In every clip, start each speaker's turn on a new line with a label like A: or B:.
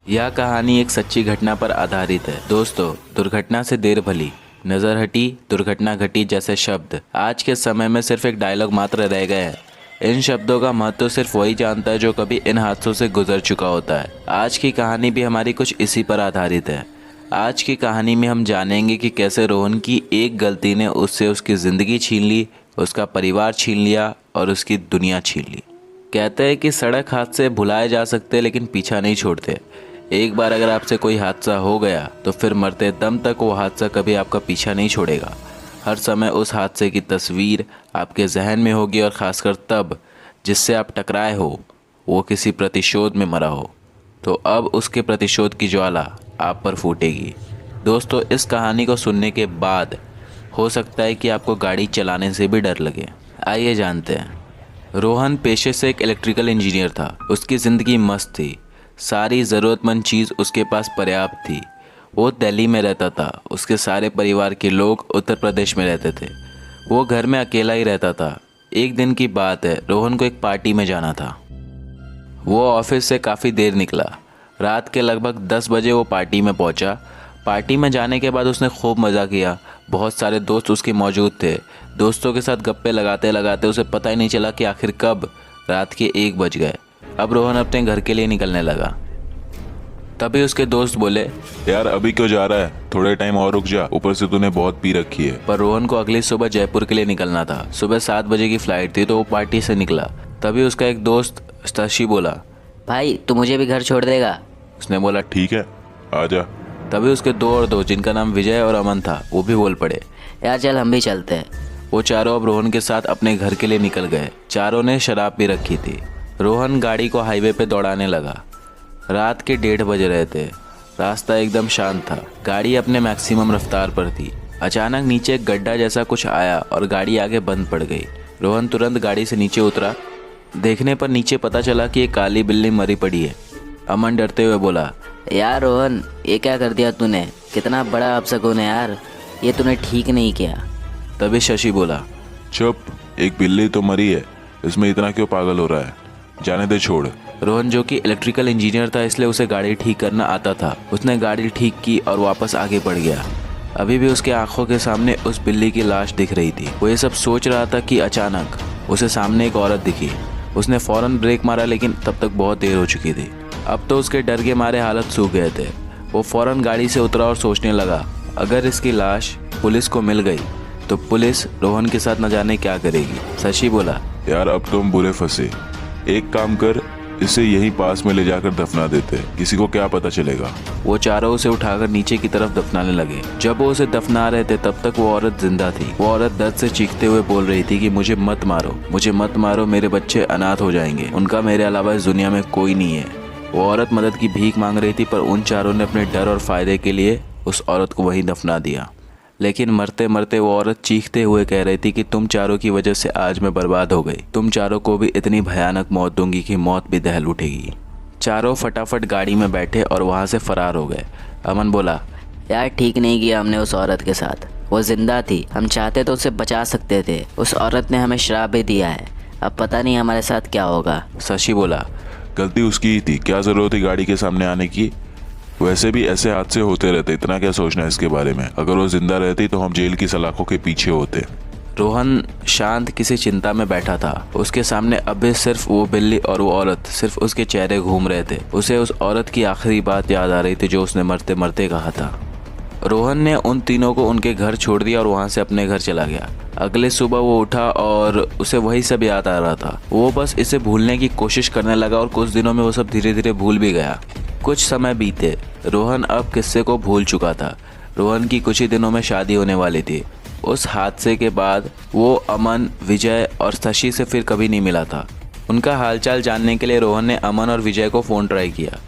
A: यह कहानी एक सच्ची घटना पर आधारित है। दोस्तों, दुर्घटना से देर भली, नजर हटी, दुर्घटना घटी जैसे शब्द आज के समय में सिर्फ एक डायलॉग मात्र रह गए हैं। इन शब्दों का महत्व सिर्फ वही जानता है जो कभी इन हादसों से गुजर चुका होता है। आज की कहानी भी हमारी कुछ इसी पर आधारित है। आज की कहानी में हम जानेंगे कि कैसे रोहन की एक गलती ने उससे उसकी ज़िंदगी छीन ली, उसका परिवार छीन लिया और उसकी दुनिया छीन ली। कहते हैं कि सड़क हादसे भुलाए जा सकते लेकिन पीछा नहीं छोड़ते। एक बार अगर आपसे कोई हादसा हो गया तो फिर मरते दम तक वो हादसा कभी आपका पीछा नहीं छोड़ेगा। हर समय उस हादसे की तस्वीर आपके जहन में होगी और ख़ासकर तब जिससे आप टकराए हो वो किसी प्रतिशोध में मरा हो, तो अब उसके प्रतिशोध की ज्वाला आप पर फूटेगी। दोस्तों, इस कहानी को सुनने के बाद हो सकता है कि आपको गाड़ी चलाने से भी डर लगे। आइए जानते हैं। रोहन पेशे से एक इलेक्ट्रिकल इंजीनियर था। उसकी ज़िंदगी मस्त थी, सारी ज़रूरतमंद चीज़ उसके पास पर्याप्त थी। वो दिल्ली में रहता था, उसके सारे परिवार के लोग उत्तर प्रदेश में रहते थे। वो घर में अकेला ही रहता था। एक दिन की बात है, रोहन को एक पार्टी में जाना था। वो ऑफिस से काफ़ी देर निकला। रात के लगभग 10 बजे वो पार्टी में पहुंचा। पार्टी में जाने के बाद उसने खूब मज़ा किया। बहुत सारे दोस्त उसके मौजूद थे। दोस्तों के साथ गप्पे लगाते लगाते उसे पता ही नहीं चला कि आखिर कब रात के 1 बज गए। अब रोहन अपने घर के लिए निकलने लगा। तभी उसके दोस्त बोले,
B: यार अभी क्यों जा रहा है, थोड़े टाइम और रुक जा, ऊपर से तूने बहुत पी रखी है।
A: पर रोहन को अगली सुबह जयपुर के लिए निकलना था। सुबह 7 बजे की फ्लाइट थी तो वो पार्टी से निकला। तभी उसका एक दोस्त शशि बोला,
C: भाई तू मुझे भी घर छोड़ देगा?
A: उसने बोला
B: ठीक है, आ जा।
A: तभी उसके दो और दोस्त, जिनका नाम विजय और अमन था, वो भी बोल पड़े,
C: यार चल हम भी चलते हैं।
A: वो चारों अब रोहन के साथ अपने घर के लिए निकल गए। चारों ने शराब भी रखी थी। रोहन गाड़ी को हाईवे पे दौड़ाने लगा। रात के 1:30 बज रहे थे। रास्ता एकदम शांत था। गाड़ी अपने मैक्सिमम रफ्तार पर थी। अचानक नीचे एक गड्ढा जैसा कुछ आया और गाड़ी आगे बंद पड़ गई। रोहन तुरंत गाड़ी से नीचे उतरा। देखने पर नीचे पता चला कि एक काली बिल्ली मरी पड़ी है। अमन डरते हुए बोला,
C: यार रोहन, ये क्या कर दिया तूने? कितना बड़ा अपशगुन है यार, ये तूने ठीक नहीं किया।
A: तभी शशि बोला,
B: चुप, एक बिल्ली तो मरी है, इसमें इतना क्यों पागल हो रहा है, जाने दे, छोड़।
A: रोहन जो कि इलेक्ट्रिकल इंजीनियर था इसलिए उसे गाड़ी ठीक करना आता था। उसने गाड़ी ठीक की और वापस आगे बढ़ गया। अभी भी उसके आंखों के सामने उस बिल्ली की लाश दिख रही थी। वो ये सब सोच रहा था कि अचानक उसे सामने एक औरत दिखी। उसने फौरन ब्रेक मारा लेकिन तब तक बहुत देर हो चुकी थी। अब तो उसके डर के मारे हालत सूख गए थे। वो फौरन गाड़ी से उतरा और सोचने लगा, अगर इसकी लाश पुलिस को मिल गई तो पुलिस रोहन के साथ न जाने क्या करेगी। शशि बोला,
B: यार अब तुम बुरे फंसे, एक काम कर, इसे यहीं पास में ले जाकर दफना देते, किसी को क्या पता चलेगा।
A: वो चारों उसे उठाकर नीचे की तरफ दफनाने लगे। जब वो उसे दफना रहे थे तब तक वो औरत जिंदा थी। वो औरत दर्द से चीखते हुए बोल रही थी कि मुझे मत मारो, मुझे मत मारो, मेरे बच्चे अनाथ हो जाएंगे, उनका मेरे अलावा इस दुनिया में कोई नहीं है। वो औरत मदद की भीख मांग रही थी, पर उन चारों ने अपने डर और फायदे के लिए उस औरत को वहीं दफना दिया। लेकिन मरते मरते वो औरत चीखते हुए कह रही थी कि तुम चारों की वजह से आज मैं बर्बाद हो गई। तुम चारों को भी इतनी भयानक मौत दूंगी कि मौत भी दहल उठेगी। चारों फटाफट गाड़ी में बैठे और वहाँ से फरार हो गए। अमन बोला,
C: यार ठीक नहीं किया हमने उस औरत के साथ, वो जिंदा थी, हम चाहते तो उसे बचा सकते थे। उस औरत ने हमें श्राप भी दिया है, अब पता नहीं हमारे साथ क्या होगा।
A: शशि बोला,
B: गलती उसकी ही थी, क्या जरूरत थी गाड़ी के सामने आने की, वैसे भी ऐसे हादसे होते रहते, इतना क्या सोचना है इसके बारे में। अगर वो जिंदा रहती तो हम जेल की सलाखों के पीछे होते।
A: रोहन शांत किसी चिंता में बैठा था। उसके सामने अभी सिर्फ वो बिल्ली और वो औरत, सिर्फ उसके चेहरे घूम रहे थे। उसे उस औरत की आखिरी बात याद आ रही थी जो उसने मरते मरते कहा था। रोहन ने उन तीनों को उनके घर छोड़ दिया और वहाँ से अपने घर चला गया। अगले सुबह वो उठा और उसे वही सब याद आ रहा था। वो बस इसे भूलने की कोशिश करने लगा और कुछ दिनों में वो सब धीरे धीरे भूल भी गया। कुछ समय बीते। रोहन अब किस्से को भूल चुका था। रोहन की कुछ ही दिनों में शादी होने वाली थी। उस हादसे के बाद वो अमन, विजय और शशि से फिर कभी नहीं मिला था। उनका हालचाल जानने के लिए रोहन ने अमन और विजय को फ़ोन ट्राई किया।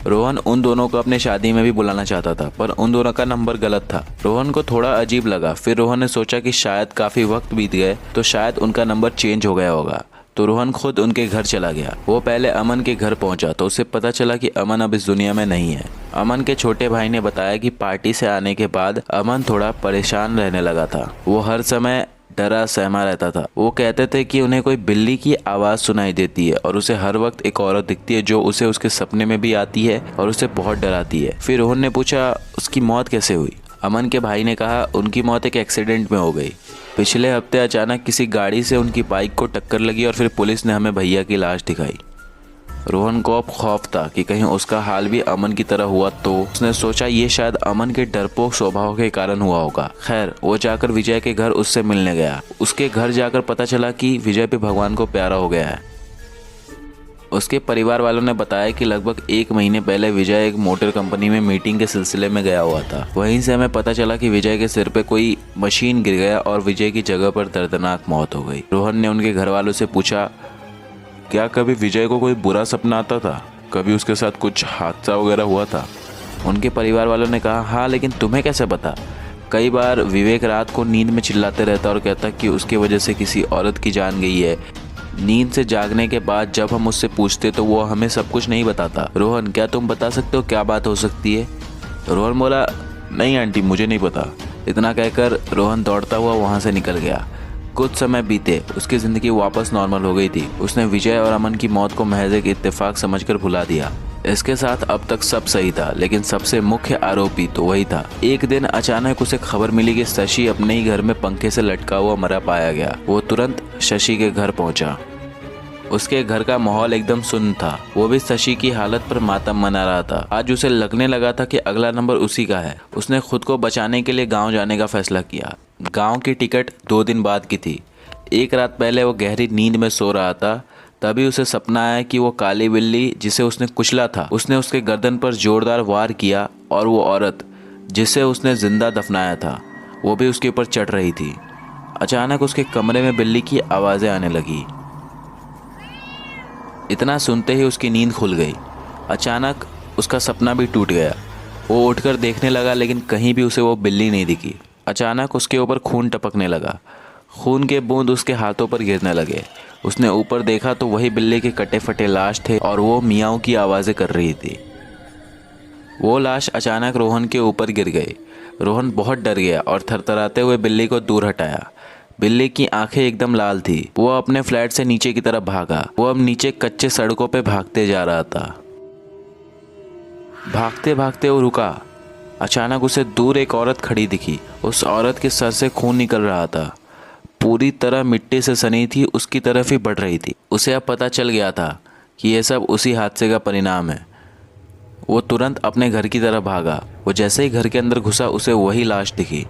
A: रोहन उन दोनों को अपने शादी में भी बुलाना चाहता था, पर उन दोनों का नंबर गलत था। रोहन को थोड़ा अजीब लगा। फिर रोहन ने सोचा कि शायद काफ़ी वक्त बीत गए तो शायद उनका नंबर चेंज हो गया होगा। तो रोहन खुद उनके घर चला गया। वो पहले अमन के घर पहुंचा तो उसे पता चला कि अमन अब इस दुनिया में नहीं है। अमन के छोटे भाई ने बताया कि पार्टी से आने के बाद अमन थोड़ा परेशान रहने लगा था। वो हर समय डरा सहमा रहता था। वो कहते थे कि उन्हें कोई बिल्ली की आवाज़ सुनाई देती है और उसे हर वक्त एक औरत दिखती है जो उसे उसके सपने में भी आती है और उसे बहुत डराती है। फिर रोहन ने पूछा उसकी मौत कैसे हुई। अमन के भाई ने कहा उनकी मौत एक एक्सीडेंट में हो गई। पिछले हफ्ते अचानक किसी गाड़ी से उनकी बाइक को टक्कर लगी और फिर पुलिस ने हमें भैया की लाश दिखाई। रोहन को अब खौफ था कि कहीं उसका हाल भी अमन की तरह हुआ तो। उसने सोचा ये शायद अमन के डरपोक स्वभाव के कारण हुआ होगा। खैर वो जाकर विजय के घर उससे मिलने गया। उसके घर जाकर पता चला कि विजय भी भगवान को प्यारा हो गया है। उसके परिवार वालों ने बताया कि लगभग 1 महीने पहले विजय एक मोटर कंपनी में मीटिंग के सिलसिले में गया हुआ था। वहीं से हमें पता चला कि विजय के सिर पे कोई मशीन गिर गया और विजय की जगह पर दर्दनाक मौत हो गई। रोहन ने उनके घर वालों से पूछा क्या कभी विजय को कोई बुरा सपना आता था, कभी उसके साथ कुछ हादसा वगैरह हुआ था। उनके परिवार वालों ने कहा हाँ, लेकिन तुम्हें कैसे पता। कई बार विवेक रात को नींद में चिल्लाते रहता और कहता कि उसकी वजह से किसी औरत की जान गई है। नींद से जागने के बाद जब हम उससे पूछते तो वो हमें सब कुछ नहीं बताता। रोहन क्या तुम बता सकते हो क्या बात हो सकती है। रोहन बोला नहीं आंटी मुझे नहीं पता। इतना कहकर रोहन दौड़ता हुआ वहाँ से निकल गया। कुछ समय बीते, उसकी ज़िंदगी वापस नॉर्मल हो गई थी। उसने विजय और अमन की मौत को महज एक इत्तेफाक समझकर भुला दिया। इसके साथ अब तक सब सही था, लेकिन सबसे मुख्य आरोपी तो वही था। एक दिन अचानक उसे खबर मिली कि शशि अपने ही घर में पंखे से लटका हुआ मरा पाया गया। वो तुरंत शशि के घर पहुंचा। उसके घर का माहौल एकदम सुन्न था। वो भी शशि की हालत पर मातम मना रहा था। आज उसे लगने लगा था कि अगला नंबर उसी का है। उसने खुद को बचाने के लिए गांव जाने का फैसला किया। गांव की टिकट 2 दिन बाद की थी। एक रात पहले वो गहरी नींद में सो रहा था, तभी उसे सपना आया कि वो काली बिल्ली जिसे उसने कुचला था उसने उसके गर्दन पर जोरदार वार किया और वो औरत जिसे उसने जिंदा दफनाया था वो भी उसके ऊपर चढ़ रही थी। अचानक उसके कमरे में बिल्ली की आवाज़ें आने लगी। इतना सुनते ही उसकी नींद खुल गई। अचानक उसका सपना भी टूट गया। वो उठकर देखने लगा, लेकिन कहीं भी उसे वो बिल्ली नहीं दिखी। अचानक उसके ऊपर खून टपकने लगा। खून के बूंद उसके हाथों पर गिरने लगे। उसने ऊपर देखा तो वही बिल्ली के कटे फटे लाश थे और वो मियाओं की आवाज़ें कर रही थी। वो लाश अचानक रोहन के ऊपर गिर गई। रोहन बहुत डर गया और थरथराते हुए बिल्ली को दूर हटाया। बिल्ली की आंखें एकदम लाल थी। वो अपने फ्लैट से नीचे की तरफ भागा। वो अब नीचे कच्चे सड़कों पे भागते जा रहा था। भागते भागते वो रुका। अचानक उसे दूर एक औरत खड़ी दिखी। उस औरत के सर से खून निकल रहा था। पूरी तरह मिट्टी से सनी थी, उसकी तरफ ही बढ़ रही थी। उसे अब पता चल गया था कि यह सब उसी हादसे का परिणाम है। वो तुरंत अपने घर की तरफ भागा। वो जैसे ही घर के अंदर घुसा उसे वही लाश दिखी।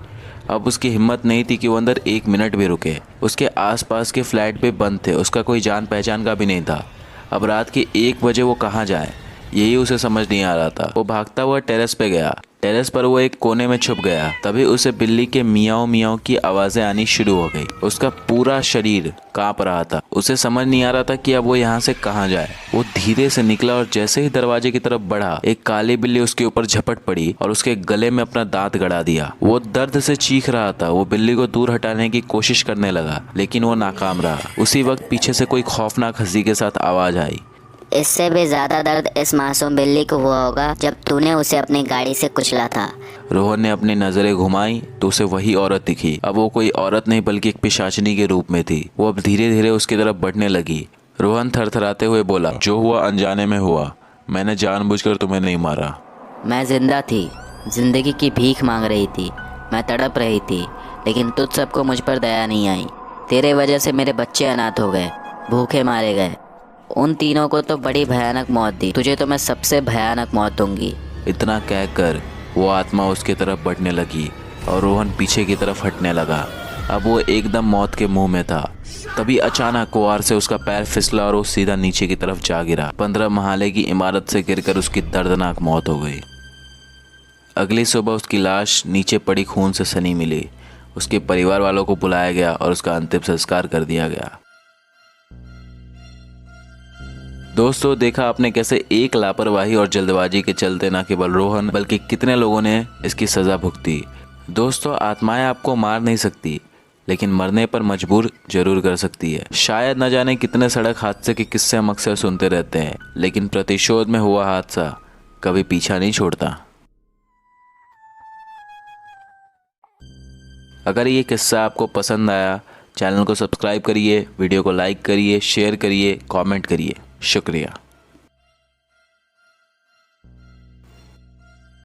A: अब उसकी हिम्मत नहीं थी कि वो अंदर 1 मिनट भी रुके। उसके आसपास के फ्लैट भी बंद थे। उसका कोई जान पहचान का भी नहीं था। अब रात के 1 बजे वो कहाँ जाए, यही उसे समझ नहीं आ रहा था। वो भागता हुआ टेरेस पे गया। टेरेस पर वो एक कोने में छुप गया। तभी उसे बिल्ली के मियाओ मियाओ की आवाज़ें आनी शुरू हो गई। उसका पूरा शरीर कांप रहा था। उसे समझ नहीं आ रहा था कि अब वो यहाँ से कहाँ जाए। वो धीरे से निकला और जैसे ही दरवाजे की तरफ बढ़ा, एक काली बिल्ली उसके ऊपर झपट पड़ी और उसके गले में अपना दांत गड़ा दिया। वो दर्द से चीख रहा था। वो बिल्ली को दूर हटाने की कोशिश करने लगा, लेकिन वो नाकाम रहा। उसी वक्त पीछे से कोई खौफनाक हंसी के साथ आवाज़ आई।
D: इससे भी ज्यादा दर्द इस मासूम बिल्ली को हुआ होगा जब तूने उसे अपनी गाड़ी से कुचला था।
A: रोहन ने अपनी नज़रें घुमाई तो उसे वही औरत दिखी। अब वो कोई औरत नहीं बल्कि एक पिशाचिनी के रूप में थी। वो अब धीरे धीरे उसकी तरफ बढ़ने लगी। रोहन थरथराते हुए बोला, जो हुआ अनजाने में हुआ। मैंने जानबूझकर तुम्हें नहीं मारा।
C: मैं जिंदा थी, जिंदगी की भीख मांग रही थी। मैं तड़प रही थी, लेकिन तुझ सबको मुझ पर दया नहीं आई। तेरे वजह से मेरे बच्चे अनाथ हो गए, भूखे मारे गए। उन तीनों को तो बड़ी भयानक मौत दी, तुझे तो मैं सबसे भयानक मौत दूंगी।
A: इतना कहकर वो आत्मा उसकी तरफ बढ़ने लगी और रोहन पीछे की तरफ हटने लगा। अब वो एकदम मौत के मुंह में था। तभी अचानक कुआर से उसका पैर फिसला और वो सीधा नीचे की तरफ जा गिरा। 15 महाले की इमारत से गिरकर उसकी दर्दनाक मौत हो गई। अगली सुबह उसकी लाश नीचे पड़ी खून से सनी मिली। उसके परिवार वालों को बुलाया गया और उसका अंतिम संस्कार कर दिया गया। दोस्तों, देखा आपने कैसे एक लापरवाही और जल्दबाजी के चलते न केवल रोहन बल्कि कितने लोगों ने इसकी सज़ा भुगती। दोस्तों, आत्माएं आपको मार नहीं सकती, लेकिन मरने पर मजबूर जरूर कर सकती है। शायद न जाने कितने सड़क हादसे के किस्से हम अक्सर सुनते रहते हैं, लेकिन प्रतिशोध में हुआ हादसा कभी पीछा नहीं छोड़ता। अगर ये किस्सा आपको पसंद आया चैनल को सब्सक्राइब करिए, वीडियो को लाइक करिए, शेयर करिए, कमेंट करिए। शुक्रिया।